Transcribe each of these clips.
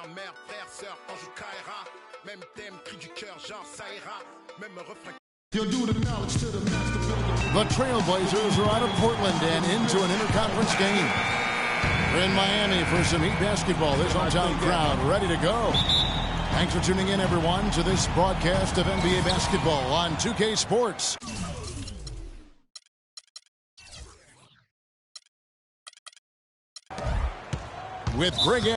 père, mère, frère, sœur, quand je caillerai. Même thème, cri du cœur, genre ça ira. Même refrain. The Trailblazers are out of Portland and into an interconference game. We're in Miami for some Heat basketball. This hometown crowd ready to go. Thanks for tuning in, everyone, to this broadcast of NBA basketball on 2K Sports. With Greg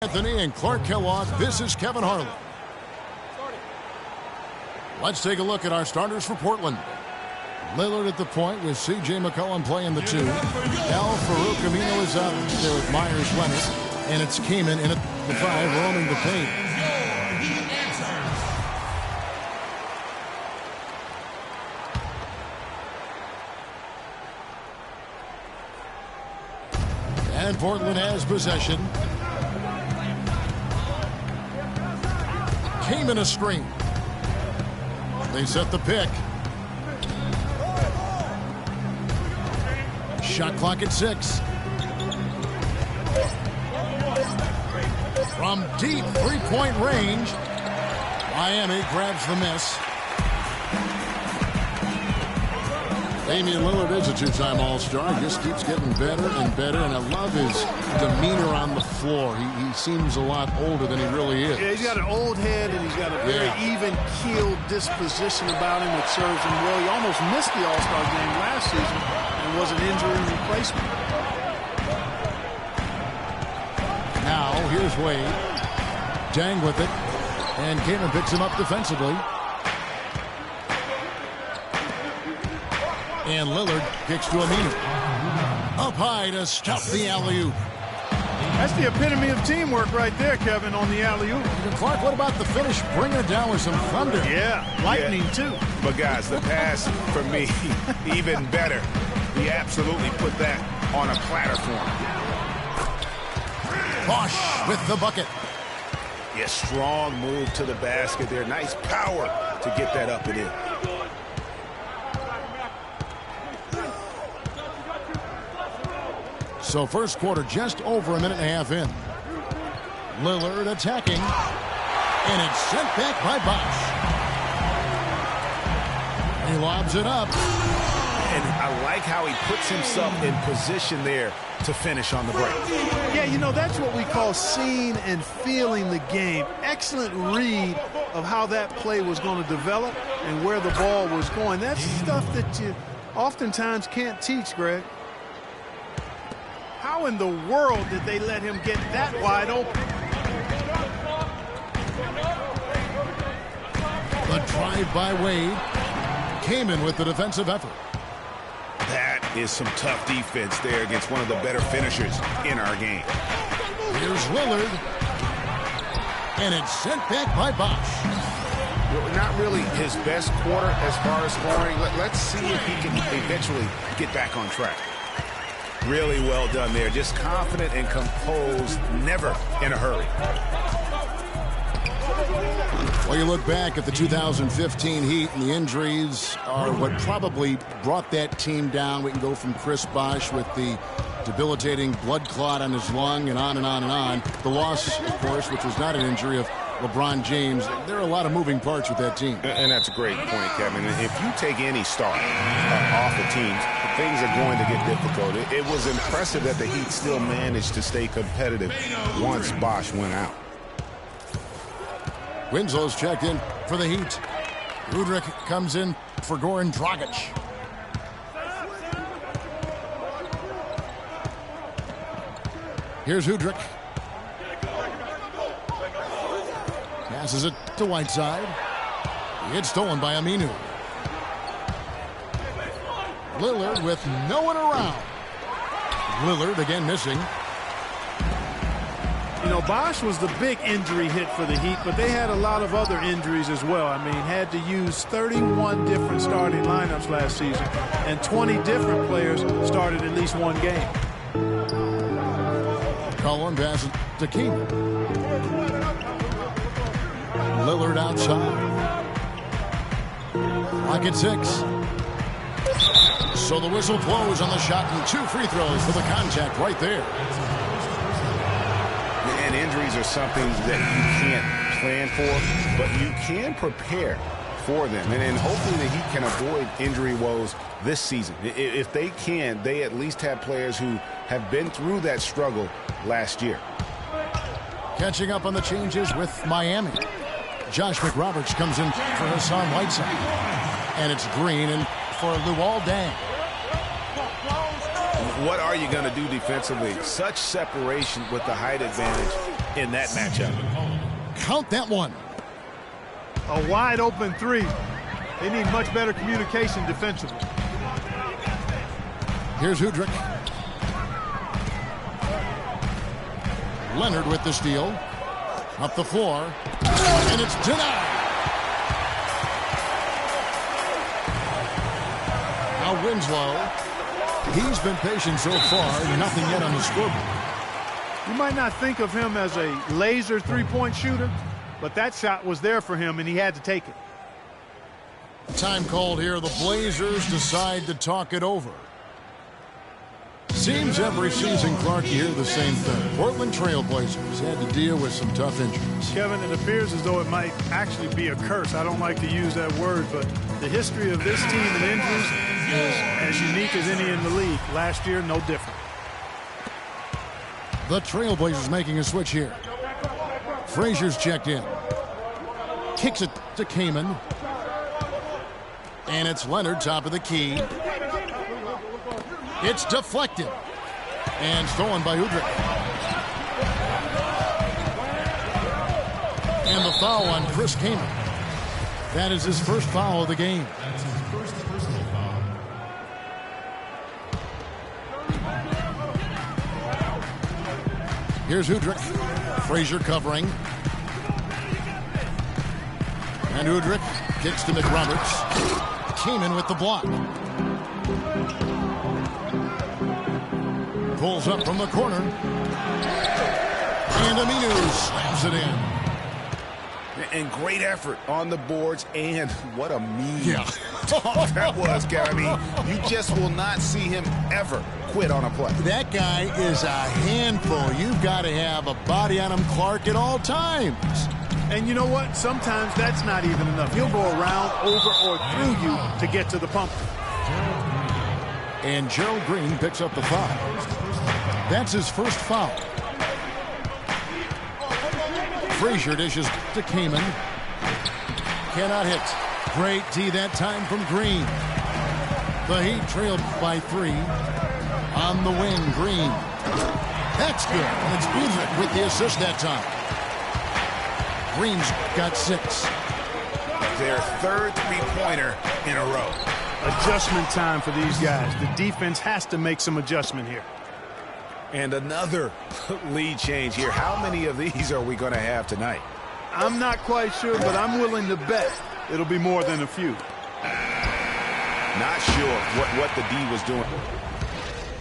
Anthony and Clark Kellogg, this is Kevin Harlan. Let's take a look at our starters for Portland. Lillard at the point with C.J. McCollum playing the 2. Al Farouk Amino is out there with Myers Leonard. And it's Kaman in at the 5, roaming the paint. And Portland has possession. Kaman a screen. They set the pick. Shot clock at 6. From deep three-point range, Miami grabs the miss. Damian Lillard is a two-time All-Star. He just keeps getting better and better, and I love his demeanor on the floor. He seems a lot older than he really is. Yeah, he's got an old head, and he's got a very even-keeled disposition about him that serves him well. He almost missed the All-Star game last season and was an injury replacement. Now, here's Wade. Dang with it, and Kaman picks him up defensively. And Lillard kicks to Aminu. Up high to stop the alley-oop. That's the epitome of teamwork right there, Kevin, on the alley-oop. Clark, what about the finish? Bring it down with some thunder. Yeah, lightning too. But guys, the pass for me, even better. He absolutely put that on a platter for him. Bosh with the bucket. Yeah, strong move to the basket there. Nice power to get that up and in. So first quarter just over a minute and a half in. Lillard attacking. And it's sent back by Bosh. He lobs it up. And I like how he puts himself in position there to finish on the break. Yeah, you know, that's what we call seeing and feeling the game. Excellent read of how that play was going to develop and where the ball was going. That's stuff that you oftentimes can't teach, Greg. How in the world did they let him get that wide open? The drive by Wade. Kaman with the defensive effort. That is some tough defense there against one of the better finishers in our game. Here's Lillard. And it's sent back by Bosh. Not really his best quarter as far as scoring. Let's see if he can eventually get back on track. Really well done there. Just confident and composed, never in a hurry. Well, you look back at the 2015 Heat, and the injuries are what probably brought that team down. We can go from Chris Bosh with the debilitating blood clot on his lung and on and on and on. The loss, of course, which was not an injury, of LeBron James. There are a lot of moving parts with that team. And that's a great point, Kevin. If you take any star off the teams, things are going to get difficult. It was impressive that the Heat still managed to stay competitive once Bosh went out. Winslow's checked in for the Heat. Udrih comes in for Goran Dragic. Here's Udrih. Passes it to Whiteside. It's stolen by Aminu. Lillard with no one around. Lillard again missing. You know, Bosh was the big injury hit for the Heat, but they had a lot of other injuries as well. I mean, had to use 31 different starting lineups last season, and 20 different players started at least one game. McCollum passes to Keenan. Lillard outside. Clock at 6. So the whistle blows on the shot and 2 free throws for the contact right there. And injuries are something that you can't plan for, but you can prepare for them. And hopefully the Heat can avoid injury woes this season. If they can, they at least have players who have been through that struggle last year. Catching up on the changes with Miami. Josh McRoberts comes in for Hassan Whiteside. And it's Green and for Luol Deng. What are you going to do defensively? Such separation with the height advantage in that matchup. Count that one. A wide open 3. They need much better communication defensively. Here's Udrich. Leonard with the steal. Up the floor. And it's denied. Now Winslow. He's been patient so far. Nothing yet on the scoreboard. You might not think of him as a laser three-point shooter, but that shot was there for him, and he had to take it. Time called here. The Blazers decide to talk it over. Seems every season, Clark, you hear the same thing. Portland Trail Blazers had to deal with some tough injuries. Kevin, it appears as though it might actually be a curse. I don't like to use that word, but the history of this team and injuries is as unique as any in the league. Last year, no different. The Trailblazers making a switch here. Frazier's checked in. Kicks it to Kaman. And it's Leonard, top of the key. It's deflected. And stolen by Udrich. And the foul on Chris Kaman. That is his first foul of the game. Here's Udrich. Frazier covering. And Udrich kicks to McRoberts. Kaman with the block. Pulls up from the corner. And Aminu slams it in. And great effort on the boards, and what a mean talk that was, Gary. I mean, you just will not see him ever quit on a play. That guy is a handful. You've got to have a body on him, Clark, at all times. And you know what? Sometimes that's not even enough. He'll go around, over, or through you to get to the pump. And Gerald Green picks up the foul. That's his first foul. Frazier dishes to Kaman. Cannot hit. Great D that time from Green. The Heat trailed by 3. On the wing, Green. That's good. And it's Udrich with the assist that time. Green's got 6. Their third three-pointer in a row. Adjustment time for these guys. The defense has to make some adjustment here. And another lead change here. How many of these are we going to have tonight? I'm not quite sure, but I'm willing to bet it'll be more than a few. Not sure what the D was doing.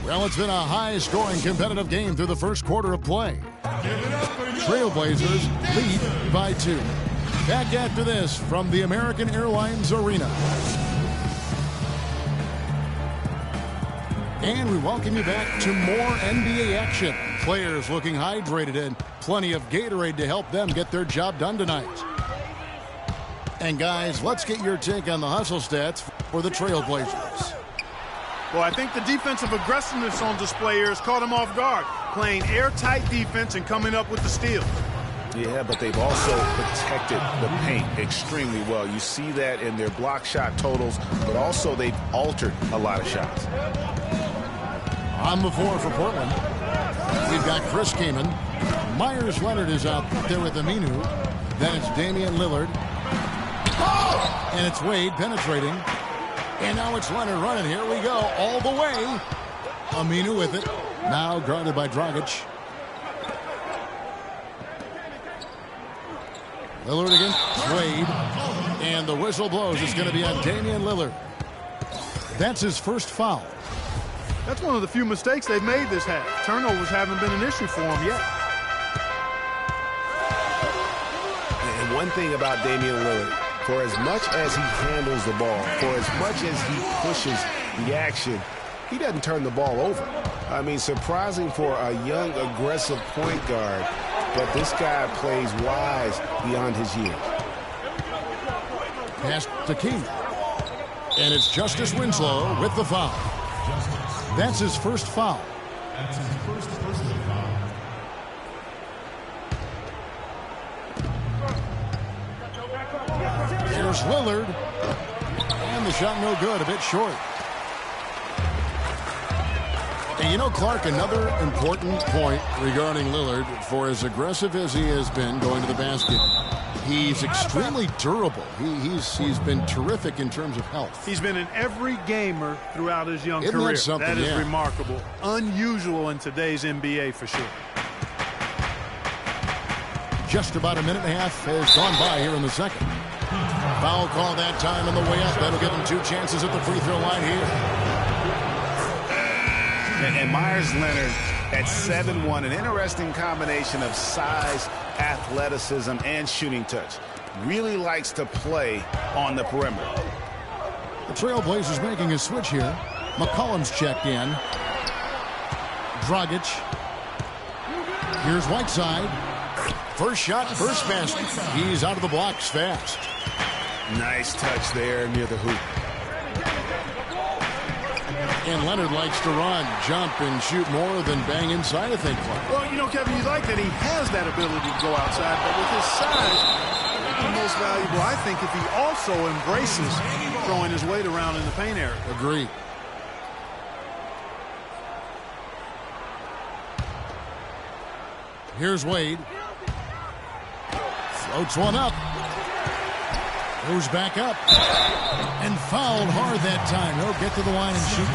Well, it's been a high-scoring competitive game through the first quarter of play. Trailblazers lead by 2. Back after this from the American Airlines Arena. And we welcome you back to more NBA action. Players looking hydrated and plenty of Gatorade to help them get their job done tonight. And guys, let's get your take on the hustle stats for the Trailblazers. Well, I think the defensive aggressiveness on display here has caught them off guard. Playing airtight defense and coming up with the steal. Yeah, but they've also protected the paint extremely well. You see that in their block shot totals, but also they've altered a lot of shots. On the floor for Portland, we've got Chris Kaman. Myers Leonard is out there with Aminu. Then it's Damian Lillard. And it's Wade penetrating. And now it's Leonard running. Here we go. All the way. Aminu with it. Now guarded by Dragic. Lillard against Wade. And the whistle blows. It's going to be on Damian Lillard. That's his first foul. That's one of the few mistakes they've made this half. Turnovers haven't been an issue for them yet. And one thing about Damian Lillard, for as much as he handles the ball, for as much as he pushes the action, he doesn't turn the ball over. I mean, surprising for a young, aggressive point guard, but this guy plays wise beyond his years. Pass to King. And it's Justice Winslow with the foul. That's his first foul. Here's Lillard. And the shot no good, a bit short. And you know, Clark, another important point regarding Lillard, for as aggressive as he has been going to the basket, he's extremely durable. He's been terrific in terms of health. He's been an every gamer throughout his young career. That is remarkable. Unusual in today's NBA for sure. Just about a minute and a half has gone by here in the second. Foul call that time on the way up. That'll give him 2 chances at the free throw line here. And Myers Leonard at 7'1", an interesting combination of size, athleticism, and shooting touch. Really likes to play on the perimeter. The Trailblazers making a switch here. McCollum's checked in. Dragic. Here's Whiteside. First shot, first basket. He's out of the blocks fast. Nice touch there near the hoop. And Leonard likes to run, jump, and shoot more than bang inside, I think. Well, you know, Kevin, you like that he has that ability to go outside, but with his size, the most valuable, I think, if he also embraces throwing his weight around in the paint area. Agree. Here's Wade. Floats one up. Goes back up. And fouled hard that time. He'll get to the line and shoot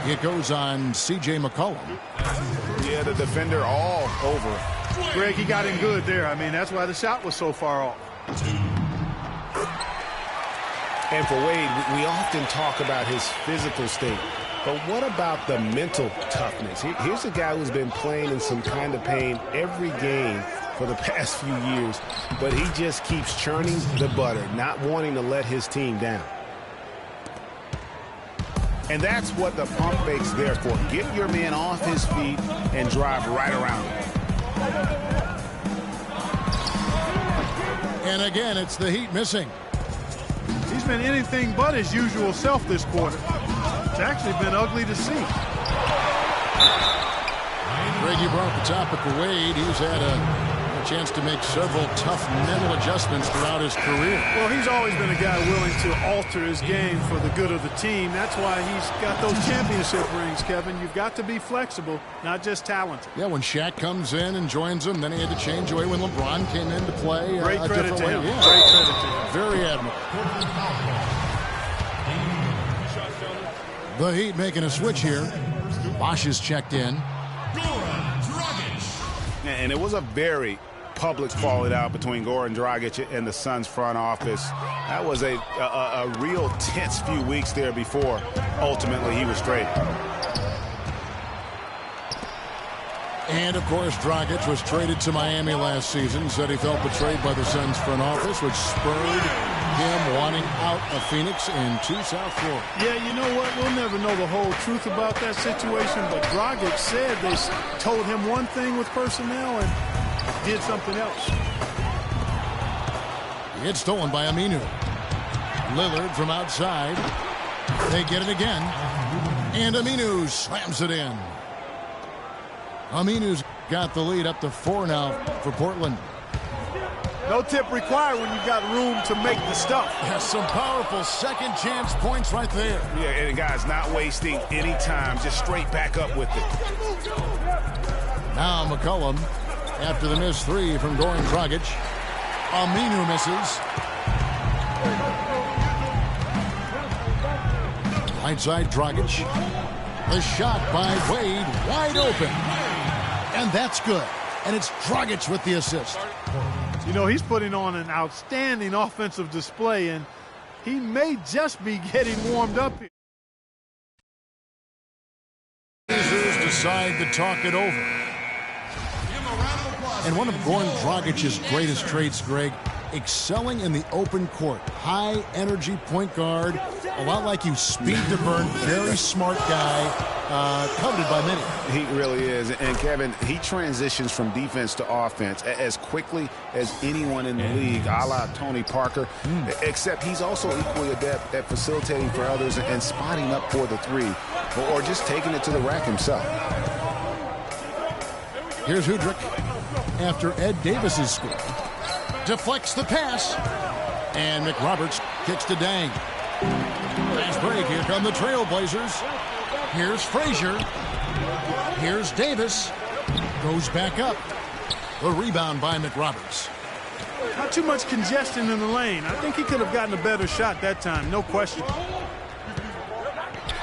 2. It goes on C.J. McCollum. Yeah, the defender all over. Greg, he got in good there. I mean, that's why the shot was so far off. And for Wade, we often talk about his physical state. But what about the mental toughness? Here's a guy who's been playing in some kind of pain every game for the past few years, but he just keeps churning the butter, not wanting to let his team down. And that's what the pump fake's there for. Get your man off his feet and drive right around him. And again, it's the Heat missing. He's been anything but his usual self this quarter. It's actually been ugly to see. Greg, you brought up the topic of Wade. He's had a chance to make several tough mental adjustments throughout his career. Well, he's always been a guy willing to alter his game for the good of the team. That's why he's got those championship rings, Kevin. You've got to be flexible, not just talented. Yeah, when Shaq comes in and joins him, then he had to change away when LeBron came in to play. Great credit to him. Yeah. Great credit to him. Very admirable. The Heat making a switch here. Bosh is checked in. And it was a very public falling out between Goran Dragic and the Suns front office. That was a real tense few weeks there before ultimately he was traded. And, of course, Dragic was traded to Miami last season. Said he felt betrayed by the Suns front office, which spurred him wanting out of Phoenix into South Florida. Yeah, you know what? We'll never know the whole truth about that situation, but Dragic said they told him one thing with personnel and did something else. It's stolen by Aminu. Lillard from outside. They get it again. And Aminu slams it in. Aminu's got the lead up to 4 now for Portland. No tip required when you've got room to make the stuff. Has some powerful second chance points right there. Yeah, and guys, not wasting any time, just straight back up with it. Now McCollum, after the missed 3 from Goran Dragic. Aminu misses. Right side Dragic. The shot by Wade, wide open. And that's good. And it's Dragic with the assist. You know, he's putting on an outstanding offensive display, and he may just be getting warmed up here. decide to talk it over. And one of Goran Dragic's greatest traits, Greg, excelling in the open court. High energy point guard, a lot like you, speed to burn, very smart guy, coveted by many. He really is. And Kevin, he transitions from defense to offense as quickly as anyone in the league, a la Tony Parker, except he's also equally adept at facilitating for others and spotting up for the three, or just taking it to the rack himself. Here's Hudrick after Ed Davis's score. Deflects the pass. And McRoberts kicks to Dang. Fast break. Here come the Trailblazers. Here's Frazier. Here's Davis. Goes back up. The rebound by McRoberts. Not too much congestion in the lane. I think he could have gotten a better shot that time, no question.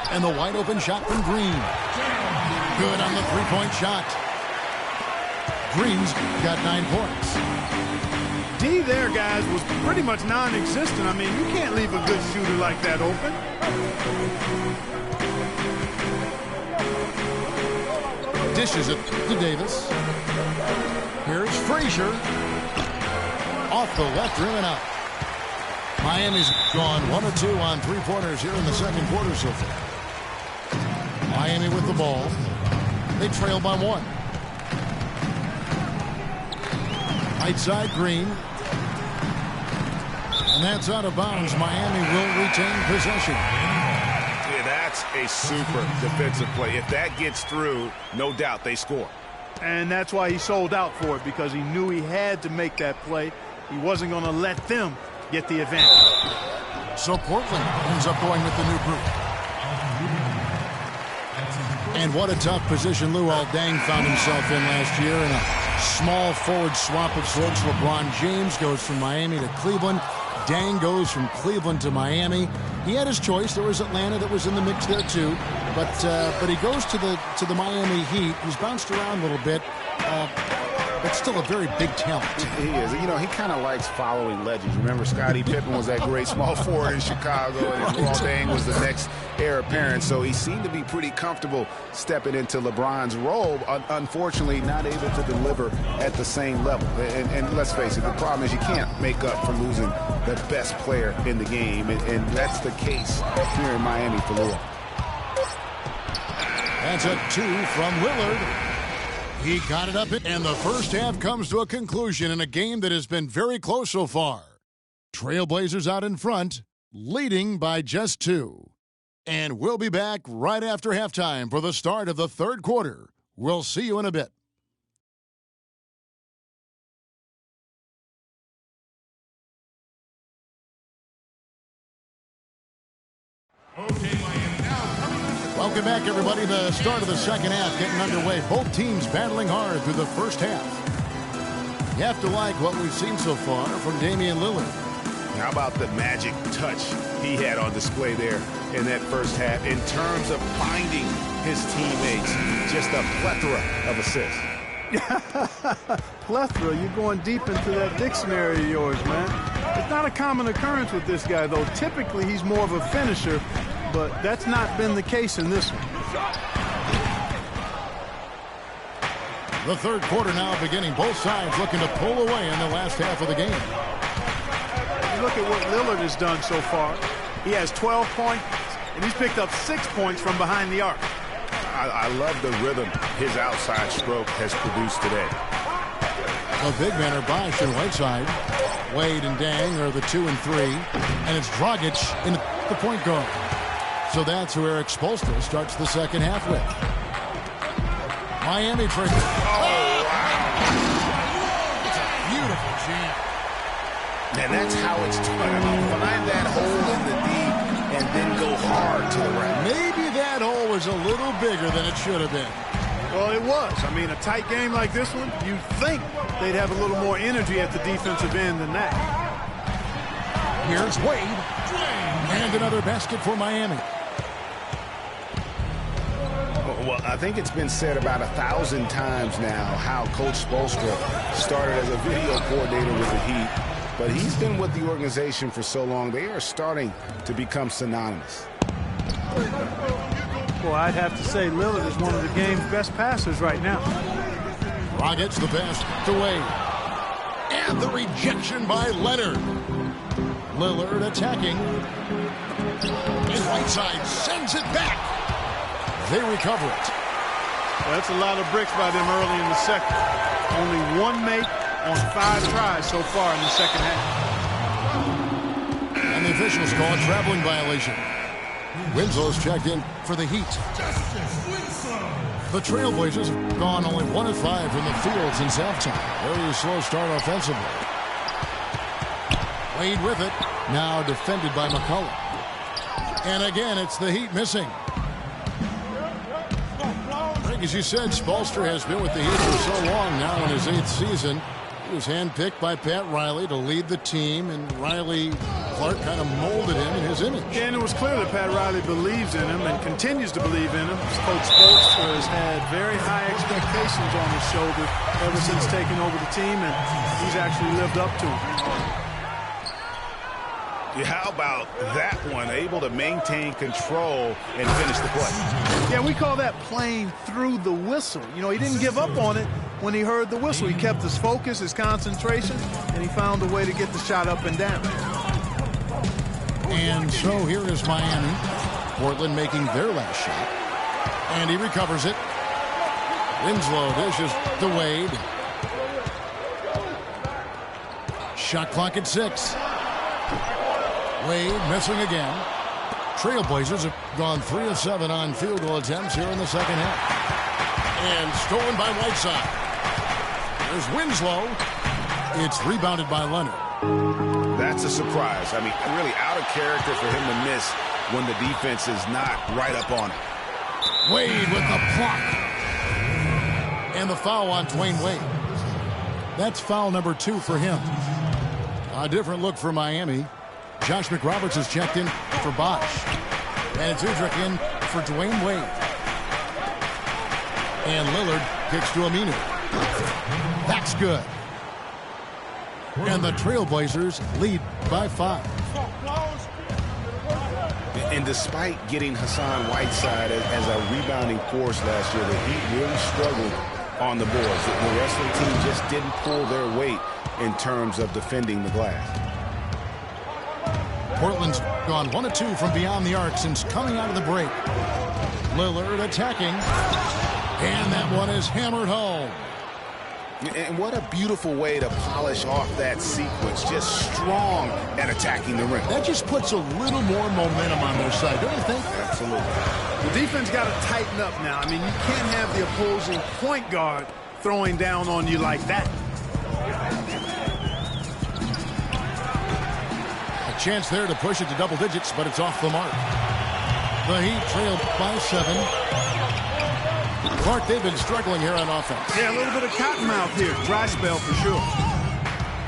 And the wide open shot from Green. Good on the three-point shot. Green's got 9 points. D there, guys, was pretty much non-existent. I mean, you can't leave a good shooter like that open. Dishes it to Davis. Here's Frazier. Off the left rim and out. Miami's gone 1 of 2 on three-pointers here in the second quarter so far. Miami with the ball. They trail by 1. Right side, Green. And that's out of bounds. Miami will retain possession. Yeah, that's a super defensive play. If that gets through, no doubt they score. And that's why he sold out for it, because he knew he had to make that play. He wasn't going to let them get the advantage. So Portland ends up going with the new group. And what a tough position Luol Deng found himself in last year in a small forward swap of sorts. LeBron James goes from Miami to Cleveland. Deng goes from Cleveland to Miami. He had his choice. There was Atlanta that was in the mix there too, but he goes to the Miami Heat. He's bounced around a little bit, but still a very big talent. He is. You know, he kind of likes following legends. Remember, Scottie Pippen was that great small forward in Chicago, and Luol Deng was the next heir apparent. So he seemed to be pretty comfortable stepping into LeBron's role. Unfortunately, not able to deliver at the same level. And let's face it, the problem is you can't make up for losing the best player in the game, and that's the case here in Miami for Luol. That's a 2 from Lillard. He got it up, and the first half comes to a conclusion in a game that has been very close so far. Trailblazers out in front, leading by just 2. And we'll be back right after halftime for the start of the third quarter. We'll see you in a bit. Welcome back, everybody. The start of the second half getting underway. Both teams battling hard through the first half. You have to like what we've seen so far from Damian Lillard. How about the magic touch he had on display there in that first half in terms of finding his teammates? Just a plethora of assists. Plethora, you're going deep into that dictionary of yours, man. It's not a common occurrence with this guy, though. Typically, he's more of a finisher, but that's not been the case in this one. The third quarter now beginning. Both sides looking to pull away in the last half of the game. You look at what Lillard has done so far. He has 12 points, and he's picked up 6 points from behind the arc. I love the rhythm his outside stroke has produced today. The big men are Bosh and Whiteside. Wade and Dang are the 2 and 3. And it's Dragic in the point guard. So that's who Eric Spoelstra starts the second half with. Miami trigger. Oh, wow. It's a beautiful jam. And that's how it's done. Find that hole in the D and then go hard to the rack. Maybe that hole was a little bigger than it should have been. Well, it was. I mean, a tight game like this one, you'd think they'd have a little more energy at the defensive end than that. Here's Wade. And another basket for Miami. Well, I think it's been said about 1,000 times now how Coach Spoelstra started as a video coordinator with the Heat, but he's been with the organization for so long, they are starting to become synonymous. Well, I'd have to say Lillard is one of the game's best passers right now. Rockets the pass to Wade. And the rejection by Leonard. Lillard attacking. And Whiteside sends it back. They recover it. Well, that's a lot of bricks by them early in the second. Only one make on 5 tries so far in the second half. And the officials call a traveling violation. Winslow's checked in for the Heat. The Trailblazers have gone only 1 of 5 from the field since halftime. Very slow start offensively. Wade with it. Now defended by McCollum. And again, it's the Heat missing. Greg, as you said, Spoelstra has been with the Heat for so long now in his 8th season. He was handpicked by Pat Riley to lead the team, and Clark kind of molded him in his image. Yeah, and it was clear that Pat Riley believes in him and continues to believe in him. Coach Spoelstra has had very high expectations on his shoulder ever since taking over the team, and he's actually lived up to them. How about that one? Able to maintain control and finish the play. Yeah, we call that playing through the whistle. You know, he didn't give up on it when he heard the whistle. He kept his focus, his concentration, and he found a way to get the shot up and down. And so here is Miami. Portland making their last shot. And he recovers it. Winslow dishes to Wade. Shot clock at 6. Wade missing again. Trailblazers have gone 3 of 7 on field goal attempts here in the second half. And stolen by Whiteside. There's Winslow. It's rebounded by Leonard. That's a surprise. I mean, really out of character for him to miss when the defense is not right up on it. Wade with the block. And the foul on Dwayne Wade. That's foul number 2 for him. A different look for Miami. Josh McRoberts has checked in for Bosch. And it's Udrich in for Dwayne Wade. And Lillard kicks to Aminu. That's good. And the Trailblazers lead by 5. And despite getting Hassan Whiteside as a rebounding force last year, the Heat really struggled on the boards. The rest of the team just didn't pull their weight in terms of defending the glass. Portland's gone 1 of 2 from beyond the arc since coming out of the break. Lillard attacking. And that one is hammered home. And what a beautiful way to polish off that sequence. Just strong at attacking the rim. That just puts a little more momentum on their side, don't you think? Absolutely. The defense got to tighten up now. I mean, you can't have the opposing point guard throwing down on you like that. A chance there to push it to double digits, but it's off the mark. The Heat trail by 7. Clark, they've been struggling here on offense. Yeah, a little bit of cottonmouth here. Dry spell for sure.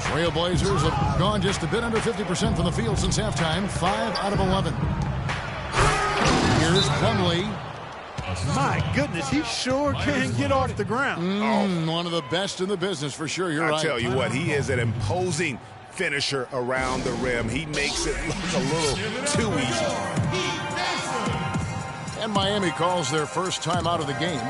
Trailblazers have gone just a bit under 50% from the field since halftime. 5 out of 11. Here's Plumlee. My goodness, he sure can get off the ground. One of the best in the business for sure. You're right. I tell you what, he is an imposing finisher around the rim. He makes it look a little too easy. And Miami calls their first time out of the game.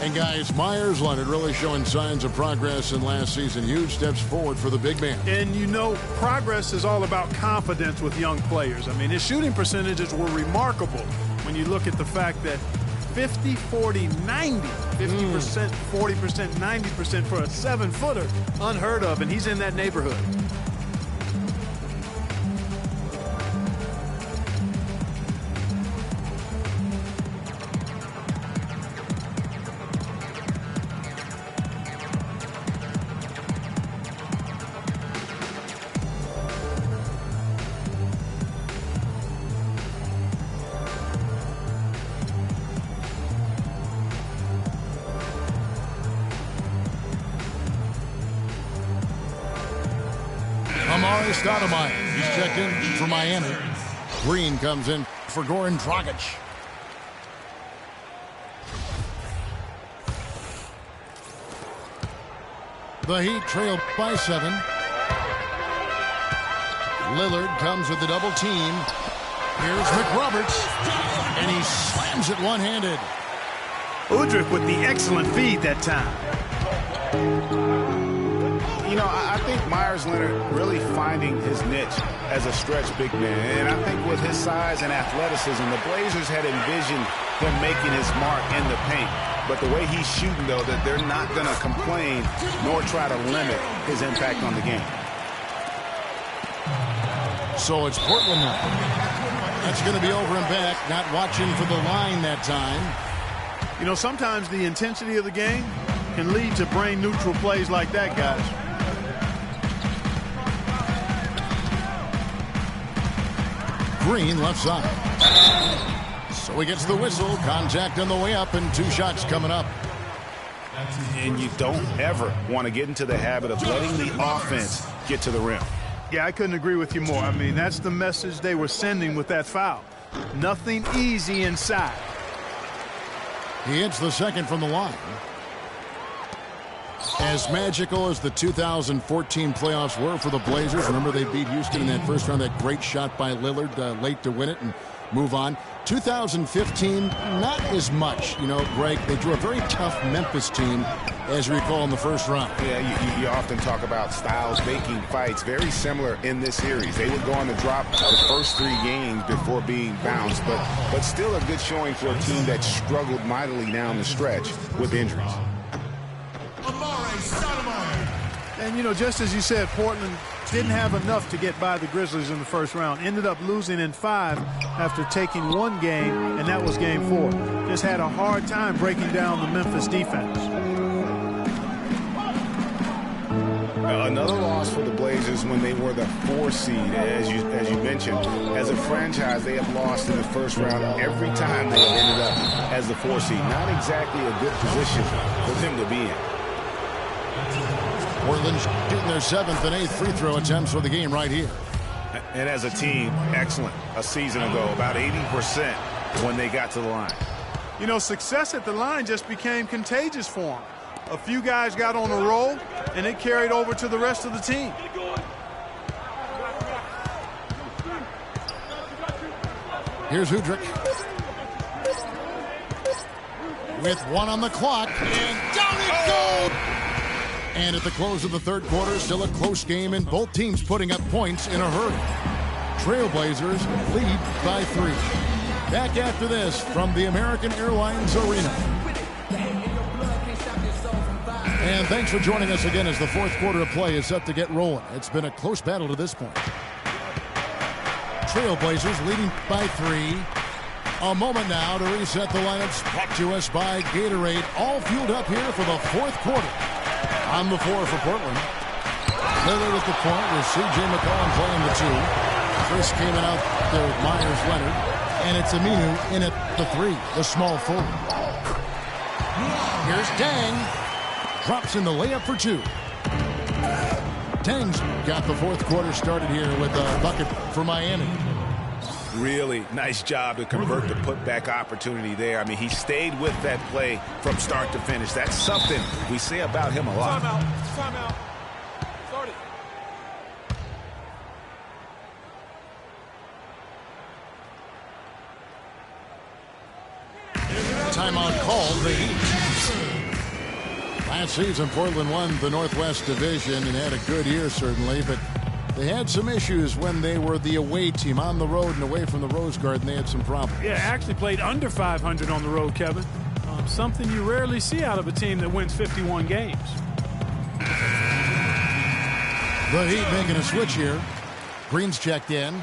And guys, Myers Leonard really showing signs of progress in last season. Huge steps forward for the big man. And you know, progress is all about confidence with young players. I mean, his shooting percentages were remarkable when you look at the fact that 50, 40, 90, 50%, 40%, 90% for a 7-footer, unheard of, and he's in that neighborhood. Stoudemire, he's checked in for Miami. Green comes in for Goran Dragic. The Heat trail by 7. Lillard comes with the double team. Here's McRoberts, and he slams it one-handed. Udrih with the excellent feed that time. You know, I think Myers Leonard really finding his niche as a stretch big man. And I think with his size and athleticism, the Blazers had envisioned him making his mark in the paint. But the way he's shooting, though, that they're not going to complain nor try to limit his impact on the game. So it's Portland now. That's going to be over and back, not watching for the line that time. You know, sometimes the intensity of the game can lead to brain-neutral plays like that, guys. Green left side. So he gets the whistle. Contact on the way up and 2 shots coming up. And you don't ever want to get into the habit of letting the offense get to the rim. Yeah, I couldn't agree with you more. I mean, that's the message they were sending with that foul. Nothing easy inside. He hits the second from the line. As magical as the 2014 playoffs were for the Blazers, remember they beat Houston in that first round, that great shot by Lillard late to win it and move on. 2015, not as much. You know, Greg, they drew a very tough Memphis team, as you recall, in the first round. Yeah, you often talk about styles making fights. Very similar in this series. They would go on to drop the first 3 games before being bounced, but still a good showing for a team that struggled mightily down the stretch with injuries. And, you know, just as you said, Portland didn't have enough to get by the Grizzlies in the first round. Ended up losing in 5 after taking 1 game, and that was game 4. Just had a hard time breaking down the Memphis defense. Another loss for the Blazers when they were the 4 seed, as you mentioned. As a franchise, they have lost in the first round every time they have ended up as the 4 seed. Not exactly a good position for them to be in. Portland shooting their 7th and 8th free throw attempts for the game right here. And as a team, excellent. A season ago, about 80% when they got to the line. You know, success at the line just became contagious for them. A few guys got on a roll, and it carried over to the rest of the team. Here's Udrih. With 1 on the clock, and down it goes! And at the close of the third quarter, still a close game, and both teams putting up points in a hurry. Trailblazers lead by 3. Back after this from the American Airlines Arena. And thanks for joining us again as the fourth quarter of play is set to get rolling. It's been a close battle to this point. Trailblazers leading by 3. A moment now to reset the lineups. Brought to us by Gatorade. All fueled up here for the fourth quarter. On the floor for Portland. Lillard at the point with C.J. McCollum playing the 2. Chris came in out there with Myers Leonard. And it's Aminu in at the 3, the small forward. Here's Dang. Drops in the layup for 2. Dang's got the fourth quarter started here with a bucket for Miami. Really nice job to convert the putback opportunity there. I mean, he stayed with that play from start to finish. That's something we say about him a lot. Timeout. Start it. Timeout called the Heat. Last season, Portland won the Northwest Division and had a good year, certainly, but they had some issues when they were the away team on the road and away from the Rose Garden. They had some problems. Yeah, actually played under 500 on the road, Kevin. Something you rarely see out of a team that wins 51 games. The Heat making a switch here. Green's checked in.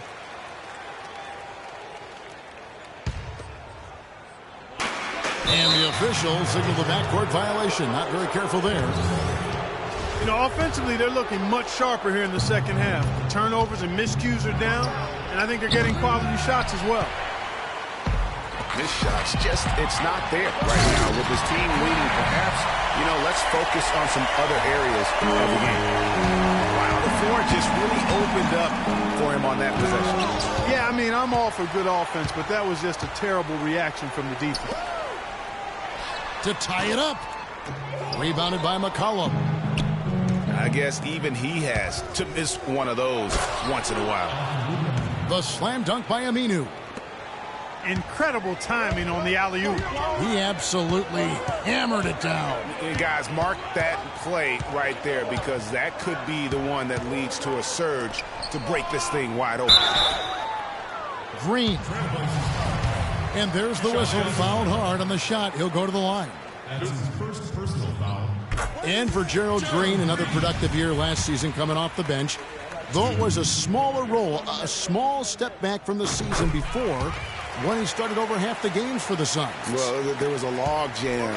And the officials signal the backcourt violation. Not very careful there. You know, offensively, they're looking much sharper here in the second half. The turnovers and miscues are down, and I think they're getting quality shots as well. His shots it's not there right now. With his team leading, perhaps, you know, let's focus on some other areas of the game. Wow, the floor just really opened up for him on that possession. Yeah, I mean, I'm all for good offense, but that was just a terrible reaction from the defense. To tie it up. Rebounded by McCollum. I guess even he has to miss one of those once in a while. The slam dunk by Aminu. Incredible timing on the alley-oop. He absolutely hammered it down. And guys, mark that play right there, because that could be the one that leads to a surge to break this thing wide open. Green. And there's the whistle. Fouled hard on the shot. He'll go to the line. That's his first personal foul. And for Gerald Green, another productive year last season coming off the bench. Though it was a smaller role, a small step back from the season before when he started over half the games for the Suns. Well, there was a log jam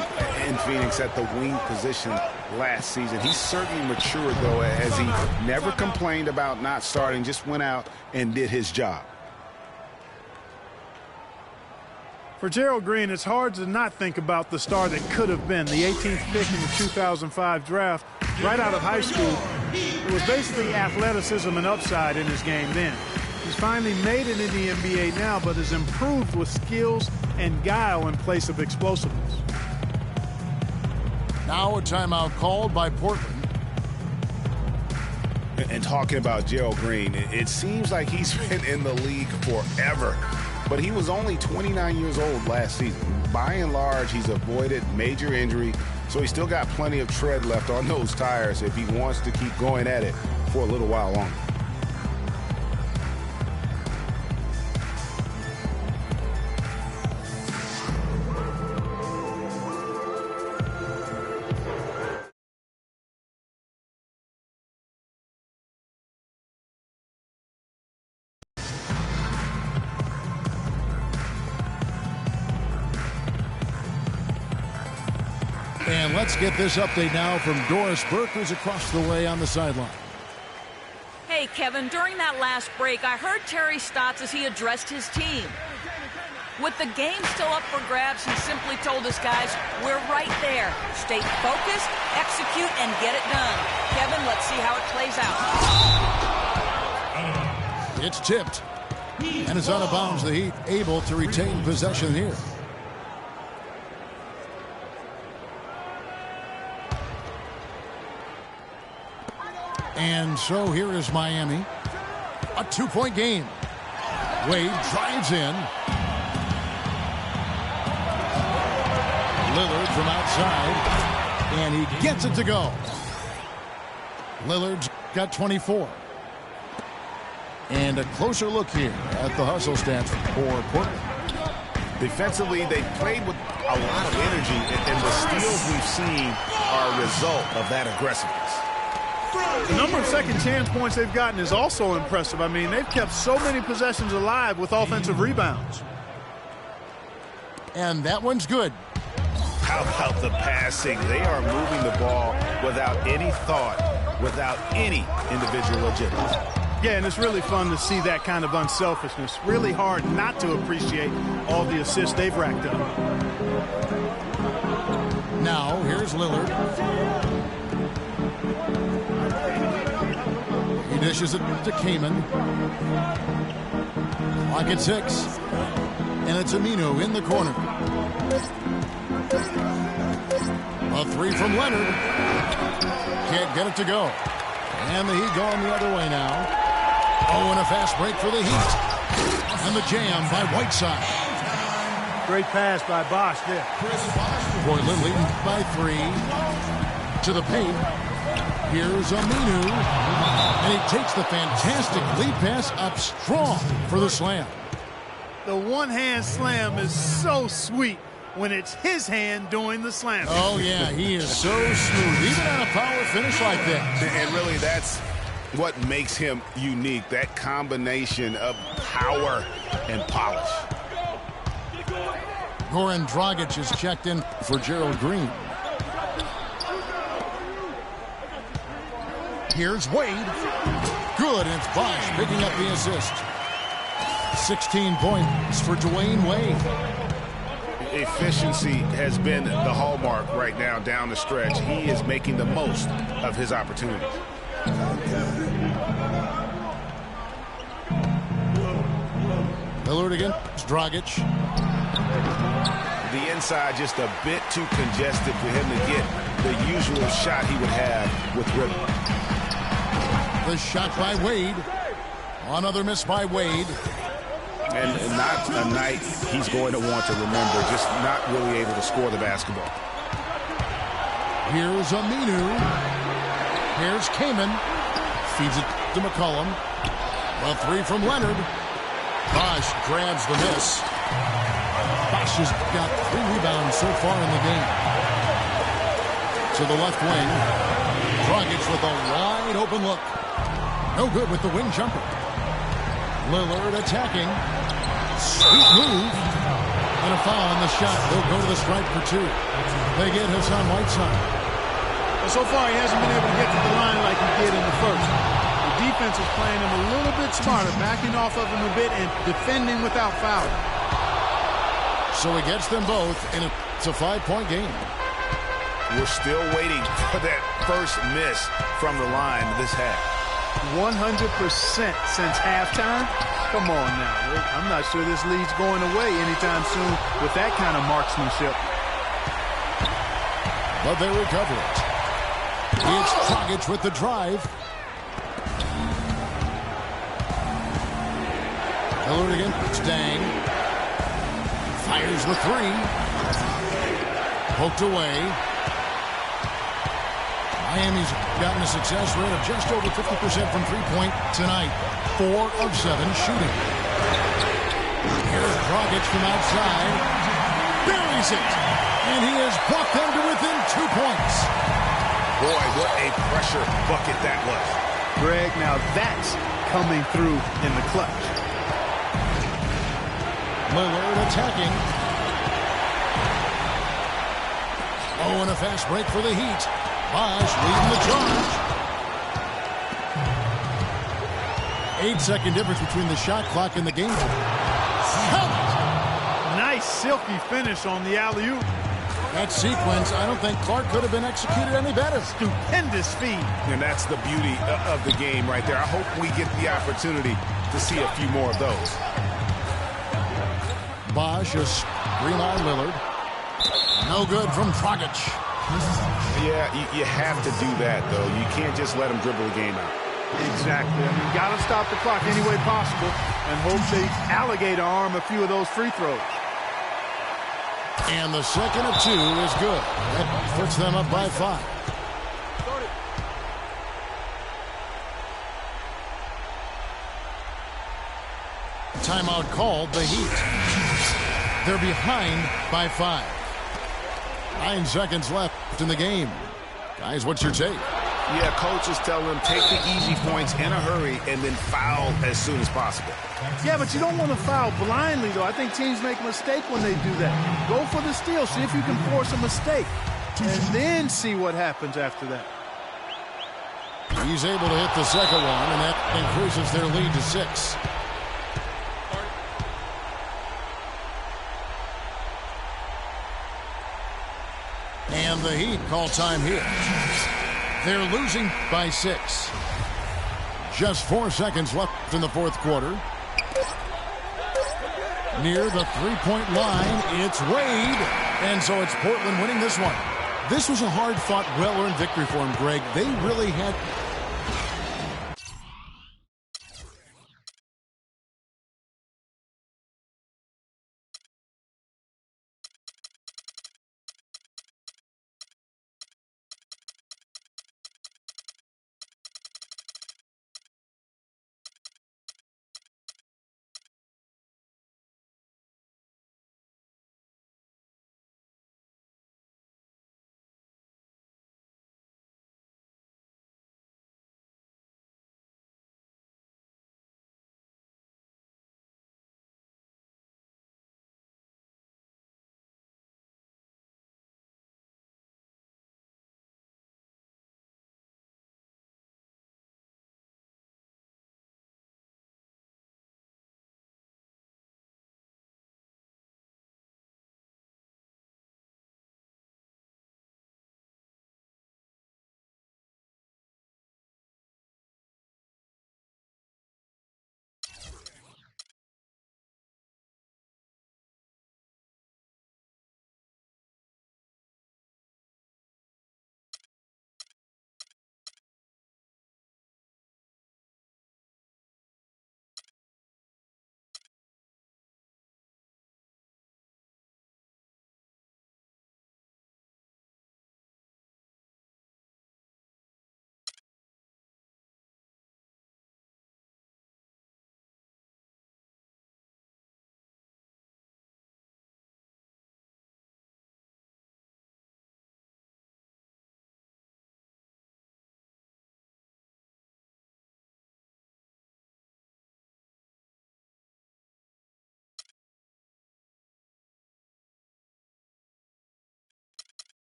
in Phoenix at the wing position last season. He certainly matured, though, as he never complained about not starting, just went out and did his job. For Gerald Green, it's hard to not think about the star that could have been. The 18th pick in the 2005 draft, right out of high school. It was basically athleticism and upside in his game then. He's finally made it in the NBA now, but has improved with skills and guile in place of explosiveness. Now a timeout called by Portland. And talking about Gerald Green, it seems like he's been in the league forever. But he was only 29 years old last season. By and large, he's avoided major injury, so he's still got plenty of tread left on those tires if he wants to keep going at it for a little while longer. And let's get this update now from Doris Burke, who's across the way on the sideline. Hey, Kevin, during that last break, I heard Terry Stotts as he addressed his team. With the game still up for grabs, he simply told his guys, we're right there. Stay focused, execute, and get it done. Kevin, let's see how it plays out. It's tipped. And it's out of bounds. The Heat able to retain possession here. And so here is Miami. A two-point game. Wade drives in. Lillard from outside. And he gets it to go. Lillard's got 24. And a closer look here at the hustle stats for Portland. Defensively, they played with a lot of energy, and the steals we've seen are a result of that aggressiveness. The number of second chance points they've gotten is also impressive. I mean, they've kept so many possessions alive with offensive rebounds. And that one's good. How about the passing? They are moving the ball without any thought, without any individual agenda. Yeah, and it's really fun to see that kind of unselfishness. Really hard not to appreciate all the assists they've racked up. Now, here's Lillard. He dishes it to Kaman. Clock at 6. And it's Aminu in the corner. A three from Leonard. Can't get it to go. And the Heat going the other way now. Oh, and a fast break for the Heat. And the jam by Whiteside. Great pass by Bosch there. Portland leading by 3. To the paint. Here's Aminu. And he takes the fantastic lead pass up strong for the slam. The one-hand slam is so sweet when it's his hand doing the slam. Oh, yeah, he is so smooth, even on a power finish like that. And really, that's what makes him unique, that combination of power and polish. Goran Dragic is checked in for Gerald Green. Here's Wade. Good, and it's Bosch picking up the assist. 16 points for Dwayne Wade. Efficiency has been the hallmark right now down the stretch. He is making the most of his opportunities. Lillard against Dragic. The inside just a bit too congested for him to get the usual shot he would have with rhythm. The shot by Wade. Another miss by Wade. and not a night he's going to want to remember, just not really able to score the basketball. Here's Aminu. Here's Kamen. Feeds it to McCollum. A three from Leonard. Bosch grabs the miss. Bosch has got 3 rebounds so far in the game. To the left wing. Dragic with a wide open look. No good with the wing jumper. Lillard attacking. Sweet move. And a foul on the shot. They'll go to the stripe for 2. They get Hassan Whiteside. Well, so far he hasn't been able to get to the line like he did in the first. The defense is playing him a little bit smarter, backing off of him a bit and defending without fouling. So he gets them both, and it's a 5-point game. We're still waiting for that first miss from the line this half. 100% since halftime? Come on now. I'm not sure this lead's going away anytime soon with that kind of marksmanship. But they recover it. It's Dragic with the drive. Lillard again. It's Dang. Fires the 3. Poked away. Miami's gotten a success rate of just over 50% from three-point tonight. 4 of 7 shooting. Here's Dragic from outside. Buries it. And he has brought them to within 2 points. Boy, what a pressure bucket that was. Greg, now that's coming through in the clutch. Lillard attacking. Oh, and a fast break for the Heat. Bosch leading the charge. 8-second difference between the shot clock and the game. Nice silky finish on the alley-oop. That sequence, I don't think Clark could have been executed any better. Stupendous feed. And that's the beauty of the game right there. I hope we get the opportunity to see a few more of those. Bosch is screen on Lillard. No good from Dragic. Yeah, you have to do that, though. You can't just let him dribble the game out. Exactly. I mean, you got to stop the clock any way possible and hope they alligator arm a few of those free throws. And the second of 2 is good. That puts them up by 5. Timeout called, the Heat. They're behind by 5. 9 seconds left in the game. Guys, what's your take? Yeah, coaches tell them take the easy points in a hurry and then foul as soon as possible. Yeah, but you don't want to foul blindly, though. I think teams make a mistake when they do that. Go for the steal. See if you can force a mistake. And then see what happens after that. He's able to hit the second one, and that increases their lead to 6. And the Heat call time here. They're losing by 6. Just 4 seconds left in the fourth quarter. Near the three-point line, it's Wade. And so it's Portland winning this one. This was a hard-fought, well-earned victory for him, Greg. They really had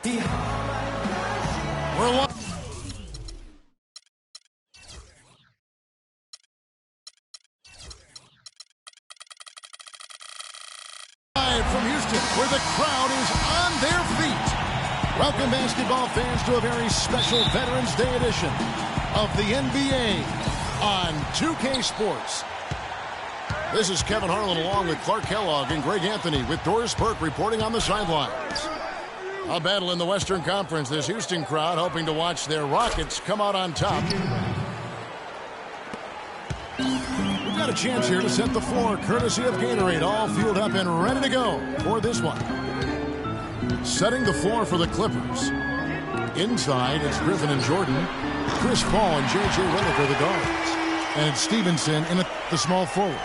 We're live from Houston, where the crowd is on their feet. Welcome, basketball fans, to a very special Veterans Day edition of the NBA on 2K Sports. This is Kevin Harlan along with Clark Kellogg and Greg Anthony with Doris Burke reporting on the sidelines. A battle in the Western Conference. This Houston crowd hoping to watch their Rockets come out on top. We've got a chance here to set the floor, courtesy of Gatorade, all fueled up and ready to go for this one. Setting the floor for the Clippers. Inside, it's Griffin and Jordan. Chris Paul and J.J. Redick are the guards. And it's Stevenson in the small forward.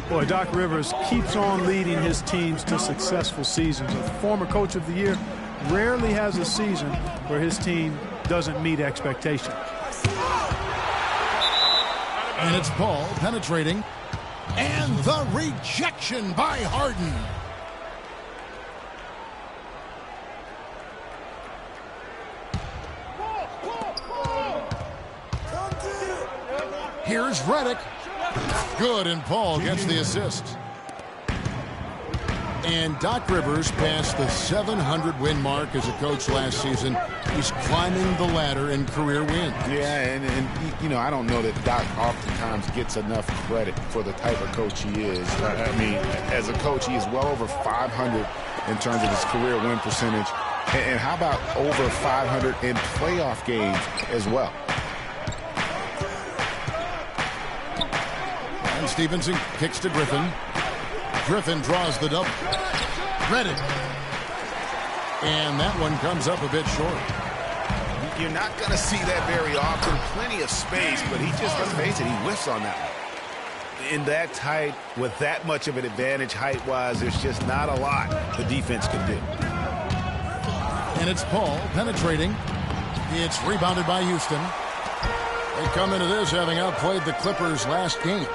Boy, Doc Rivers keeps on leading his teams to successful seasons. A former coach of the year rarely has a season where his team doesn't meet expectations. And it's Paul penetrating. And the rejection by Harden. Here's Redick. Good, and Paul gets the assist. And Doc Rivers passed the 700-win mark as a coach last season. He's climbing the ladder in career wins. Yeah, and you know, I don't know that Doc oftentimes gets enough credit for the type of coach he is. I mean, as a coach, he is well over 500 in terms of his career win percentage. And how about over 500 in playoff games as well? And Stevenson kicks to Griffin. Griffin draws the double. Redick. And that one comes up a bit short. You're not going to see that very often. Plenty of space, but he just, let's face it, he whiffs on that one. In that tight, with that much of an advantage height-wise, there's just not a lot the defense can do. And it's Paul penetrating. It's rebounded by Houston. They come into this having outplayed the Clippers last game.